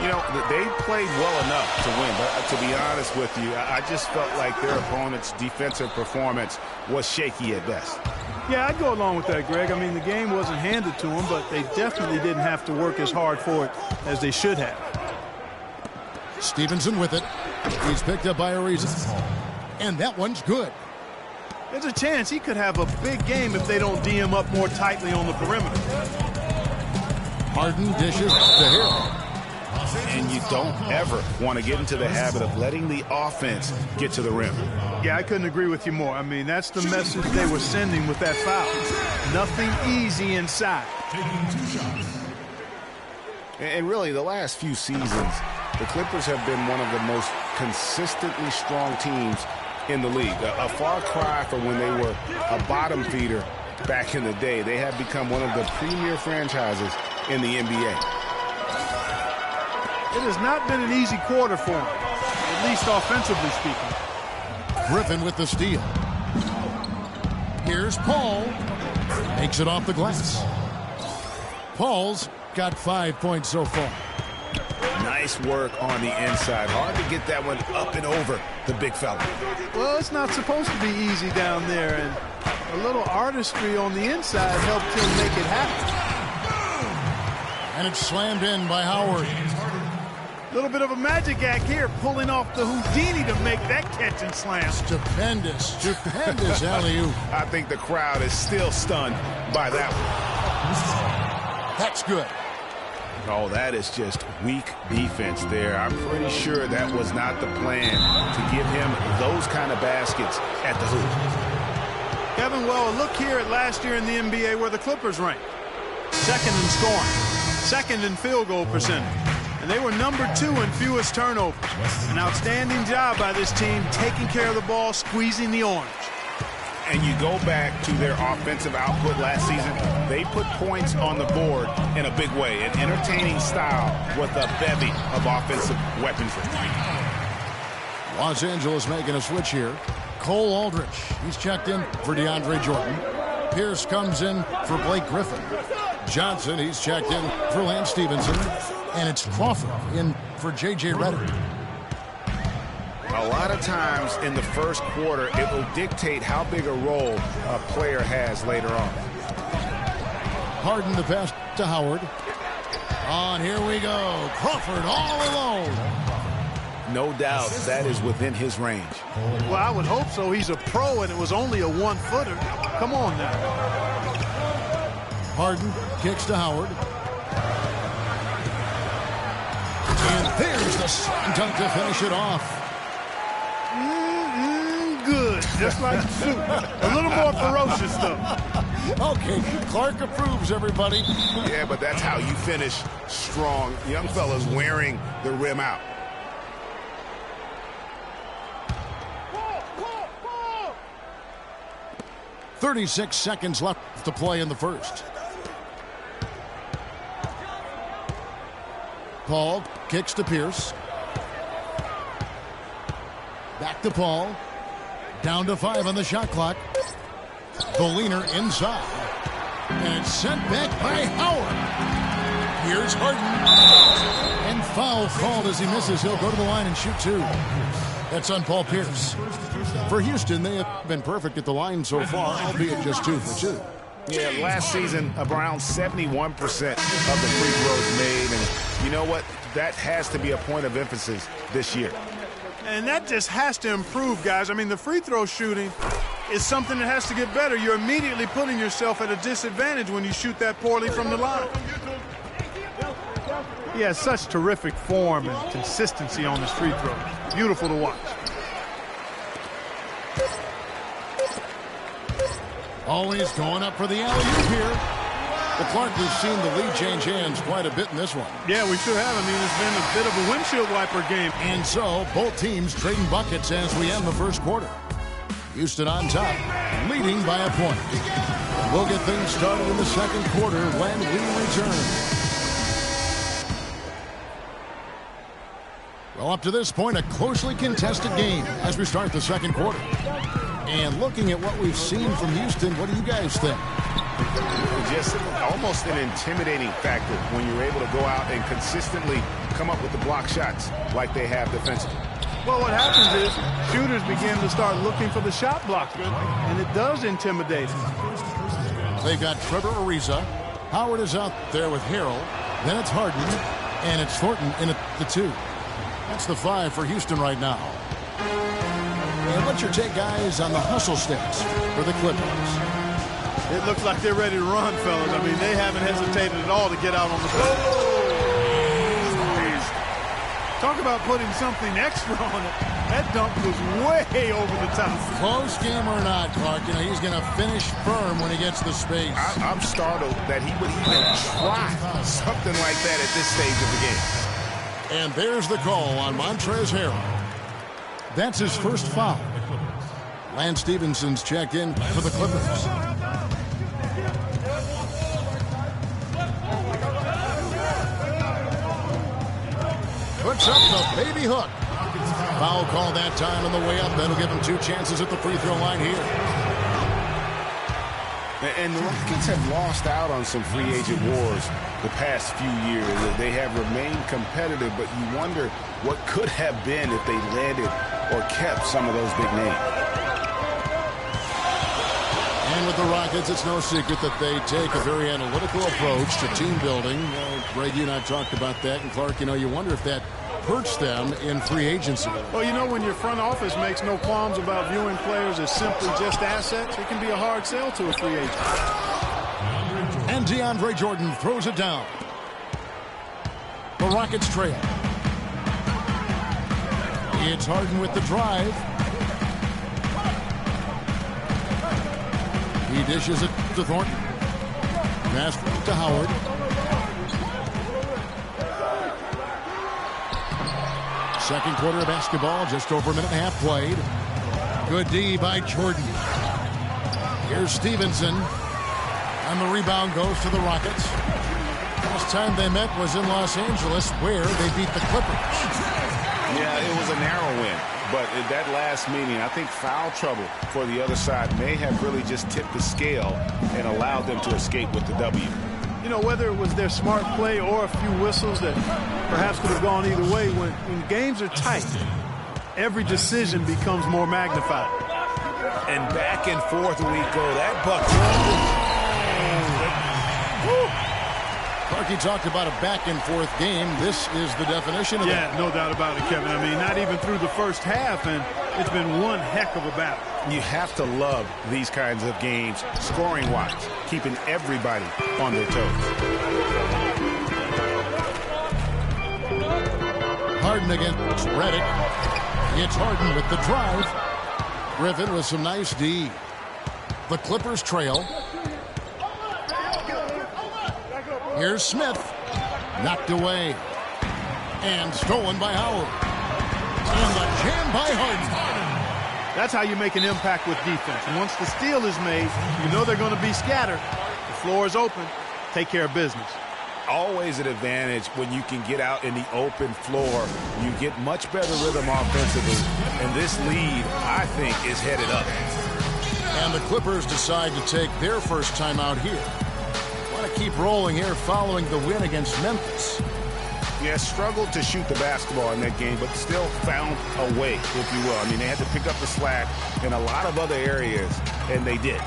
You know, they played well enough to win, but to be honest with you, I just felt like their opponent's defensive performance was shaky at best. Yeah, I'd go along with that, Greg. I mean, the game wasn't handed to them, but they definitely didn't have to work as hard for it as they should have. Stevenson with it. He's picked up by Ariza. And that one's good. There's a chance he could have a big game if they don't D him up more tightly on the perimeter. Harden dishes to Hill. And you don't ever want to get into the habit of letting the offense get to the rim. Yeah, I couldn't agree with you more. I mean, that's the message they were sending with that foul. Nothing easy inside. And really, the last few seasons, the Clippers have been one of the most consistently strong teams in the league. A far cry from when they were a bottom feeder back in the day. They have become one of the premier franchises in the NBA. It has not been an easy quarter for him, at least offensively speaking. Griffin with the steal. Here's Paul. Makes it off the glass. Paul's got 5 points so far. Nice work on the inside. Hard to get that one up and over the big fella. Well, it's not supposed to be easy down there, and a little artistry on the inside helped him make it happen. And it's slammed in by Howard. A little bit of a magic act here, pulling off the Houdini to make that catch and slam. Stupendous alley-oop. I think the crowd is still stunned by that one. That's good. Oh, that is just weak defense there. I'm pretty sure that was not the plan to give him those kind of baskets at the hoop. Kevin, well, look here at last year in the NBA where the Clippers ranked. Second in scoring, second in field goal percentage. And they were number 2 in fewest turnovers. An outstanding job by this team taking care of the ball, squeezing the orange. And you go back to their offensive output last season, they put points on the board in a big way. An entertaining style with a bevy of offensive weaponry. Los Angeles making a switch here. Cole Aldrich, he's checked in for DeAndre Jordan. Pierce comes in for Blake Griffin. Johnson, he's checked in for Lance Stevenson. And it's Crawford in for J.J. Redick. A lot of times in the first quarter, it will dictate how big a role a player has later on. Harden the pass to Howard. On, here we go. Crawford all alone. No doubt that is within his range. Well, I would hope so. He's a pro, and it was only a one-footer. Come on now. Harden kicks to Howard. And there's the slam dunk to finish it off. Good. Just like the suit. A little more ferocious, though. Okay, Clark approves, everybody. Yeah, but that's how you finish strong. Young fella's wearing the rim out. .36 seconds left to play in the first. Paul kicks to Pierce. Back to Paul. Down to 5 on the shot clock. The leaner inside. And it's sent back by Howard. Here's Harden. And foul called as he misses. He'll go to the line and shoot 2. That's on Paul Pierce. For Houston, they have been perfect at the line so far, albeit just 2 for 2. Yeah, last season, around 71% of the free throws made. And you know what? That has to be a point of emphasis this year. And that just has to improve, guys. I mean, the free throw shooting is something that has to get better. You're immediately putting yourself at a disadvantage when you shoot that poorly from the line. He has such terrific form and consistency on his free throws. Beautiful to watch. Always going up for the alley-oop here. But Clark, we've seen the lead change hands quite a bit in this one. Yeah, we sure have. I mean, it's been a bit of a windshield wiper game. And so, both teams trading buckets as we end the first quarter. Houston on top, leading by a point. We'll get things started in the second quarter when we return. Well, up to this point, a closely contested game as we start the second quarter. And looking at what we've seen from Houston, what do you guys think? Just almost an intimidating factor when you're able to go out and consistently come up with the block shots like they have defensively. Well, what happens is shooters begin to start looking for the shot blocker, and it does intimidate them. They've got Trevor Ariza. Howard is out there with Harrell. Then it's Harden, and it's Thornton in at the 2. That's the 5 for Houston right now. And what's your take, guys, on the hustle stats for the Clippers? It looks like they're ready to run, fellas. I mean, they haven't hesitated at all to get out on the floor. Talk about putting something extra on it. That dunk was way over the top. Close game or not, Clark, you know, he's going to finish firm when he gets the space. I'm startled that he would even try something like that at this stage of the game. And there's the call on Montrezl Harrell. That's his first foul. Lance Stephenson's checked in for the Clippers. Puts up the baby hook. Foul call that time on the way up. That'll give him 2 chances at the free throw line here. And the Rockets have lost out on some free agent wars the past few years. They have remained competitive, but you wonder what could have been if they landed or kept some of those big names. And with the Rockets, it's no secret that they take a very analytical approach to team building. Greg, you and I talked about that. And Clark, you know, you wonder if that hurts them in free agency. Well, you know, when your front office makes no qualms about viewing players as simply just assets, it can be a hard sell to a free agent. And DeAndre Jordan throws it down. The Rockets trail. It's Harden with the drive. He dishes it to Thornton. Pass to Howard. Second quarter of basketball, just over a minute and a half played. Good D by Jordan. Here's Stevenson. And the rebound goes to the Rockets. Last time they met was in Los Angeles, where they beat the Clippers. Yeah, it was a narrow win. But in that last meeting, I think foul trouble for the other side may have really just tipped the scale and allowed them to escape with the W. You know, whether it was their smart play or a few whistles that perhaps could have gone either way, when games are tight, every decision becomes more magnified. And back and forth we go. That buck. Clarky talked about a back-and-forth game. This is the definition of that. Yeah, no doubt about it, Kevin. I mean, not even through the first half, and it's been one heck of a battle. You have to love these kinds of games, scoring-wise, keeping everybody on their toes. Harden against Redick. It's Harden with the drive. Griffin with some nice D. The Clippers trail. Here's Smith. Knocked away. And stolen by Howard. And the jam by Harden. That's how you make an impact with defense. And once the steal is made, you know they're going to be scattered. The floor is open. Take care of business. Always an advantage when you can get out in the open floor. You get much better rhythm offensively. And this lead, I think, is headed up. And the Clippers decide to take their first timeout here. Want to keep rolling here following the win against Memphis. Yeah, struggled to shoot the basketball in that game, but still found a way, if you will. I mean, they had to pick up the slack in a lot of other areas, and they did.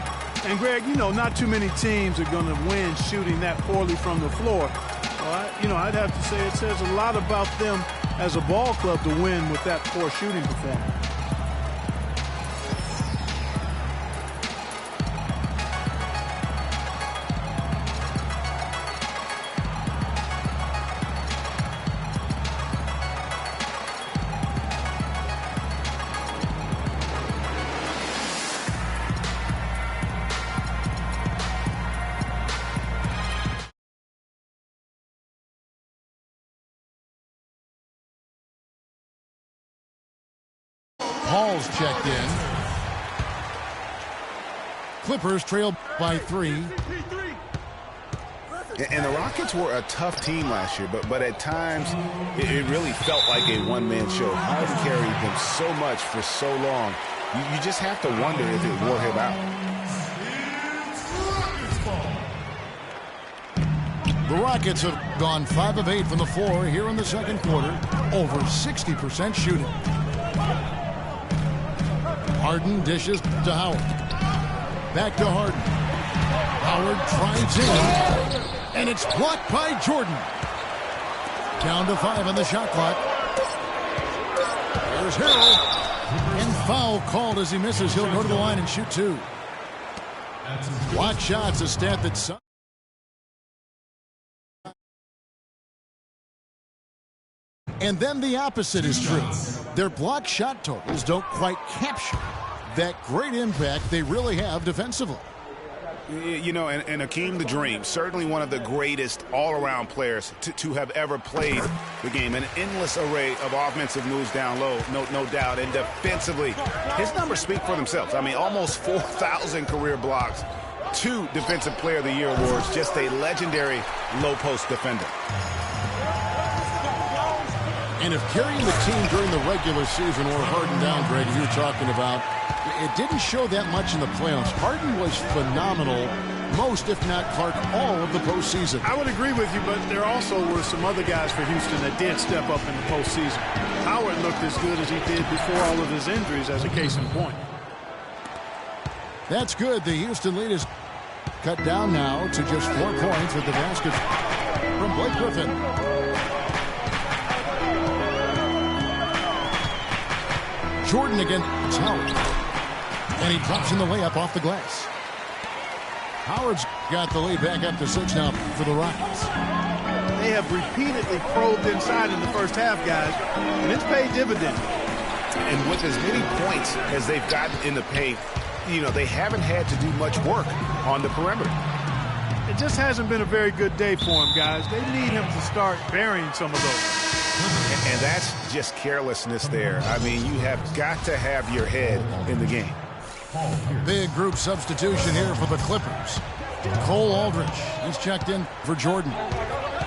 And, Greg, you know, not too many teams are going to win shooting that poorly from the floor. Well, I'd have to say it says a lot about them as a ball club to win with that poor shooting performance. Paul's checked in. Clippers trail by 3. And the Rockets were a tough team last year, but at times it really felt like a one-man show. Harden carried them so much for so long. You just have to wonder if it wore him out. The Rockets have gone 5 of 8 from the floor here in the second quarter. Over 60% shooting. Harden dishes to Howard. Back to Harden. Howard drives in. And it's blocked by Jordan. Down to 5 on the shot clock. There's Harrell. And foul called as he misses. He'll go to the line and shoot 2. Block shots, a stat that's... And then the opposite is true. Their block shot totals don't quite capture that great impact they really have defensively. You know, and Akeem the Dream, certainly one of the greatest all-around players to have ever played the game. An endless array of offensive moves down low, no doubt. And defensively, his numbers speak for themselves. I mean, almost 4,000 career blocks, 2 Defensive Player of the Year awards, just a legendary low-post defender. And if carrying the team during the regular season or Harden down, Greg, you were talking about, it didn't show that much in the playoffs. Harden was phenomenal most, if not Clark, all of the postseason. I would agree with you, but there also were some other guys for Houston that did step up in the postseason. Howard looked as good as he did before all of his injuries, as a case in point. That's good. The Houston lead is cut down now to just 4 points with the basket from Blake Griffin. Jordan against Howard. And he drops in the layup off the glass. Howard's got the lead back up to 6 now for the Rockets. They have repeatedly probed inside in the first half, guys, and it's paid dividends. And with as many points as they've gotten in the paint, you know, they haven't had to do much work on the perimeter. It just hasn't been a very good day for him, guys. They need him to start burying some of those. And that's just carelessness there. I mean, you have got to have your head in the game. Big group substitution here for the Clippers. Cole Aldridge, he's checked in for Jordan.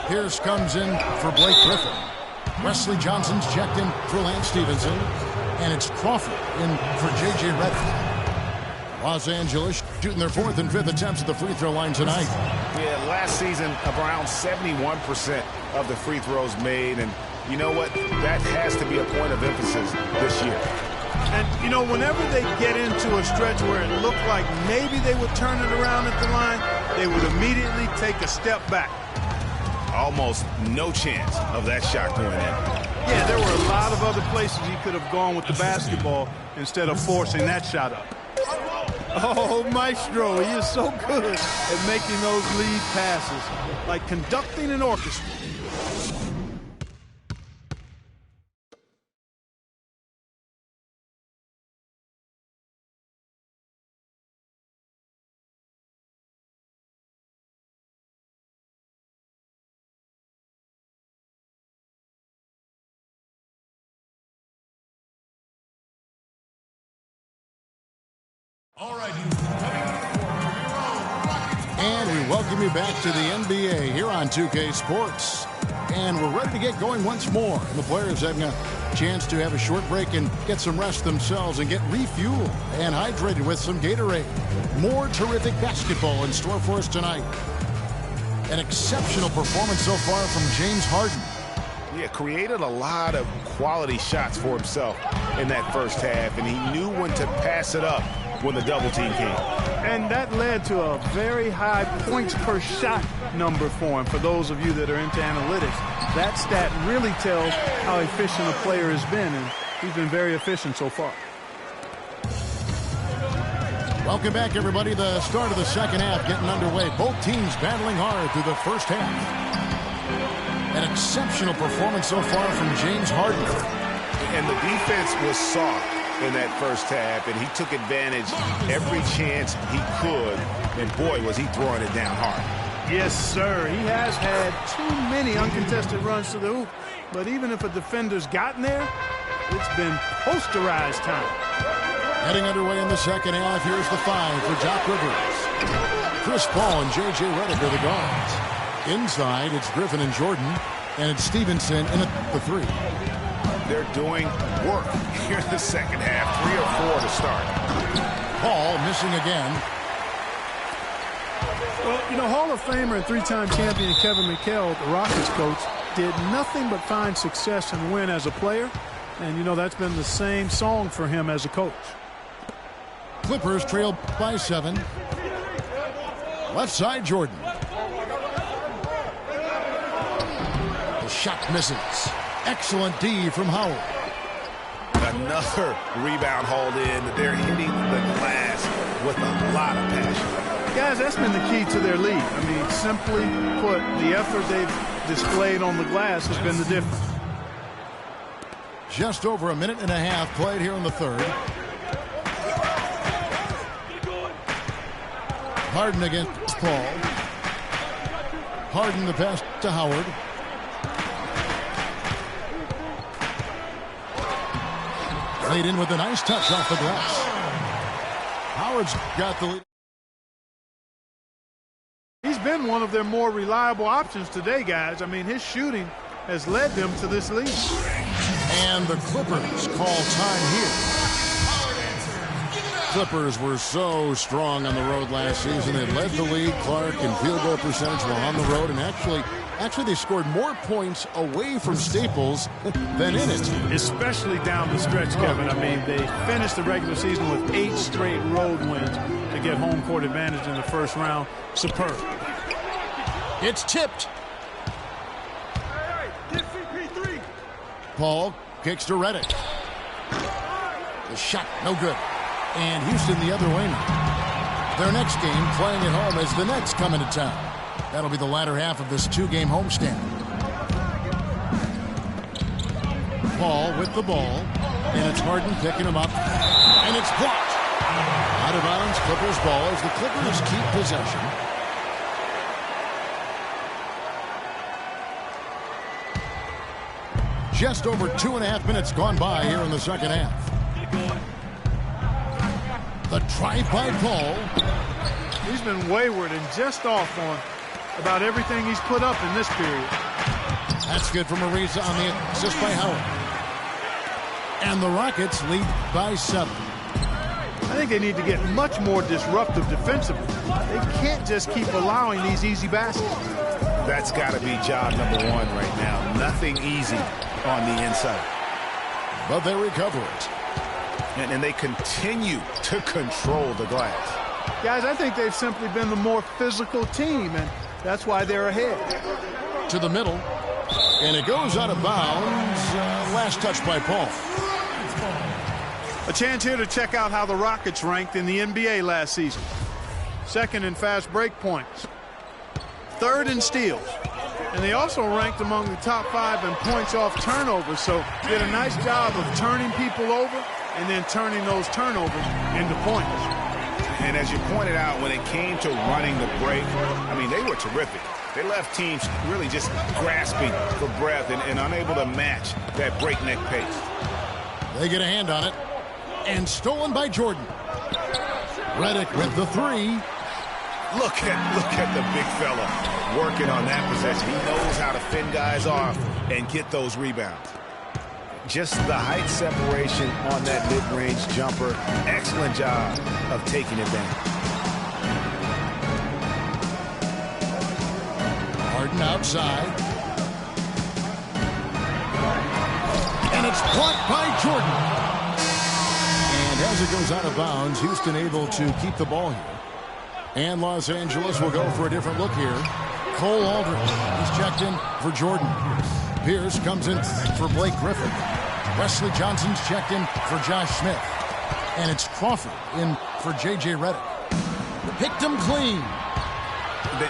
Pierce comes in for Blake Griffin. Wesley Johnson's checked in for Lance Stevenson. And it's Crawford in for J.J. Redick. Los Angeles shooting their 4th and 5th attempts at the free throw line tonight. Yeah, last season, around 71% of the free throws made. And You know what? That has to be a point of emphasis this year. And, you know, whenever they get into a stretch where it looked like maybe they would turn it around at the line, they would immediately take a step back. Almost no chance of that shot going in. Yeah, there were a lot of other places he could have gone with the basketball instead of forcing that shot up. Oh, Maestro, he is so good at making those lead passes, like conducting an orchestra. All right. And we welcome you back to the NBA here on 2K Sports. And we're ready to get going once more. And the players having a chance to have a short break and get some rest themselves and get refueled and hydrated with some Gatorade. More terrific basketball in store for us tonight. An exceptional performance so far from James Harden. Yeah, created a lot of quality shots for himself in that first half, and he knew when to pass it up when the double team came. And that led to a very high points per shot number for him. For those of you that are into analytics, that stat really tells how efficient a player has been, and he's been very efficient so far. Welcome back, everybody. The start of the second half getting underway. Both teams battling hard through the first half. An exceptional performance so far from James Harden. And the defense was soft in that first half, and he took advantage every chance he could, and boy, was he throwing it down hard. Yes, sir. He has had too many uncontested runs to the hoop, but even if a defender's gotten there, it's been posterized time. Heading underway in the second half, here's the 5 for Doc Rivers. Chris Paul and J.J. Redick are the guards. Inside, it's Griffin and Jordan, and it's Stevenson in at the 3. They're doing work here in the second half, 3 or 4 to start. Paul missing again. Well, you know, Hall of Famer and 3-time champion Kevin McHale, the Rockets coach, did nothing but find success and win as a player. And, you know, that's been the same song for him as a coach. Clippers trail by 7. Left side, Jordan. The shot misses. Excellent D from Howard. Another rebound hauled in. They're hitting the glass with a lot of passion. Guys, that's been the key to their lead. I mean, simply put, the effort they've displayed on the glass has been the difference. Just over a minute and a half played here in the third. Harden against Paul. Harden the pass to Howard. Laid in with a nice touch off the glass. Howard's got the lead. He's been one of their more reliable options today, guys. I mean, his shooting has led them to this lead. And the Clippers call time here. Clippers were so strong on the road last season. They led the league, Clark, in field goal percentage while on the road. And actually they scored more points away from Staples than in it. Especially down the stretch, Kevin. I mean, they finished the regular season with 8 straight road wins to get home court advantage in the first round. Superb. It's tipped. Paul kicks to Redick. The shot, no good. And Houston the other way now. Their next game playing at home as the Nets come into town. That'll be the latter half of this 2-game homestand. Paul with the ball. And it's Harden picking him up. And it's blocked. Out of bounds, Clippers ball as the Clippers keep possession. Just over 2.5 minutes gone by here in the second half. The drive by Paul. He's been wayward and just off on about everything he's put up in this period. That's good from Ariza on the assist by Howard. And the Rockets lead by 7. I think they need to get much more disruptive defensively. They can't just keep allowing these easy baskets. That's got to be job number one right now. Nothing easy on the inside. But they recover it. And they continue to control the glass. Guys, I think they've simply been the more physical team, and that's why they're ahead. To the middle, and it goes out of bounds. Last touch by Paul. A chance here to check out how the Rockets ranked in the NBA last season. Second in fast break points. Third in steals. And they also ranked among the top 5 in points off turnovers, so did a nice job of turning people over and then turning those turnovers into points. And as you pointed out, when it came to running the break, I mean, they were terrific. They left teams really just grasping for breath and unable to match that breakneck pace. They get a hand on it, and stolen by Jordan. Redick with the three. Look at the big fella working on that possession. He knows how to fend guys off and get those rebounds. Just the height separation on that mid-range jumper. Excellent job of taking advantage. Harden outside. And it's blocked by Jordan. And as it goes out of bounds, Houston able to keep the ball here. And Los Angeles will go for a different look here. Cole Aldridge is checked in for Jordan. Pierce comes in for Blake Griffin. Wesley Johnson's checked in for Josh Smith. And it's Crawford in for J.J. Redick. Picked him clean.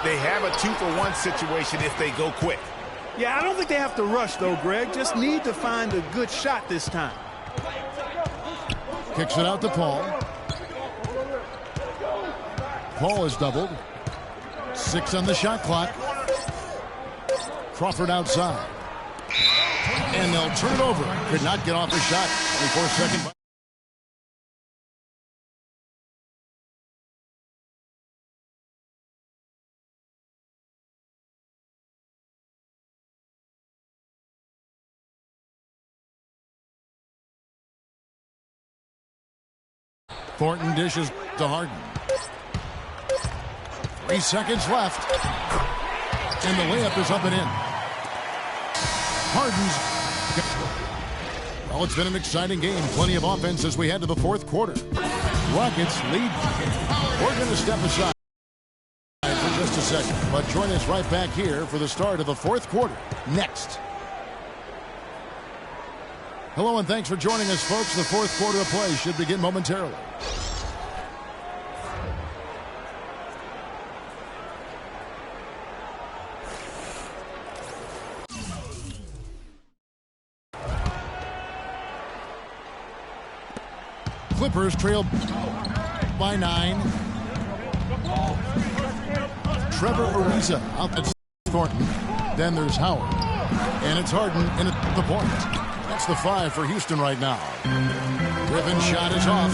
They have a 2-for-1 situation if they go quick. Yeah, I don't think they have to rush, though, Greg. Just need to find a good shot this time. Kicks it out to Paul. Paul is doubled. 6 on the shot clock. Crawford outside. And they'll turn it over. Could not get off the shot. 24-second. Thornton dishes to Harden. 3 seconds left. And the layup is up and in. Harden's. Well, it's been an exciting game. Plenty of offense as we head to the fourth quarter. Rockets lead. We're going to step aside for just a second. But join us right back here for the start of the fourth quarter. Next. Hello and thanks for joining us, folks. The fourth quarter of play should begin momentarily. Clippers trail by 9. Trevor Ariza out to Thornton. Then there's Howard. And it's Harden in at the point. That's the 5 for Houston right now. Griffin's shot is off.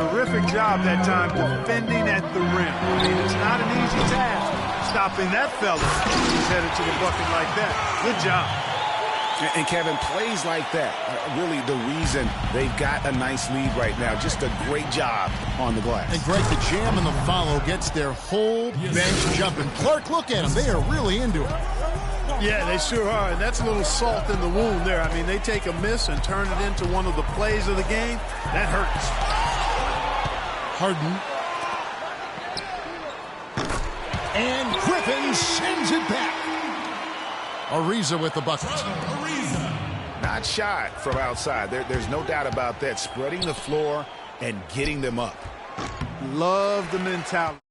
Terrific job that time defending at the rim. I mean, it's not an easy task stopping that fella. He's headed to the bucket like that. Good job. And Kevin, plays like that are really the reason they've got a nice lead right now. Just a great job on the glass. And Greg, the jam and the follow gets their whole bench jumping. Clark, look at them. They are really into it. Yeah, they sure are. And that's a little salt in the wound there. I mean, they take a miss and turn it into one of the plays of the game. That hurts. Harden. And Griffin sends it back. Ariza with the bucket. Not shot from outside. There's no doubt about that. Spreading the floor and getting them up. Love the mentality.